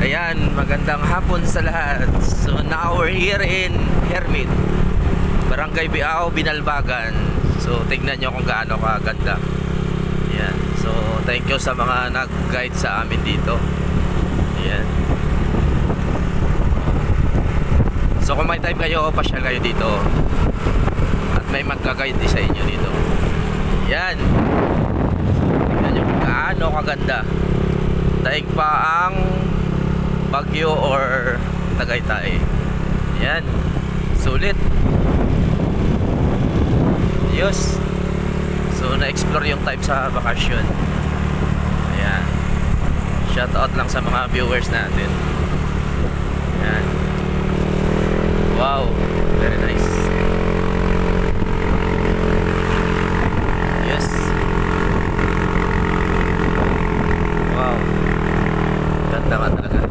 Ayan, magandang hapon sa lahat. So now we're here in Hermit, Barangay Biao, Binalbagan. So tignan nyo kung gaano kaganda. Ayan. So thank you sa mga nag-guide sa amin dito. Ayan. So kung may time kayo, pasyal kayo dito. At may magka-guide din sa inyo dito. Ayan. Tignan nyo kung gaano kaganda. Daig pa ang Baguio or Tagaytay. Yan. Sulit. Yes. So na-explore yung type sa bakasyon. Ayan. Shout out lang sa mga viewers natin. Ayan. Wow. Very nice. Yes. Wow. Ganda nga talaga.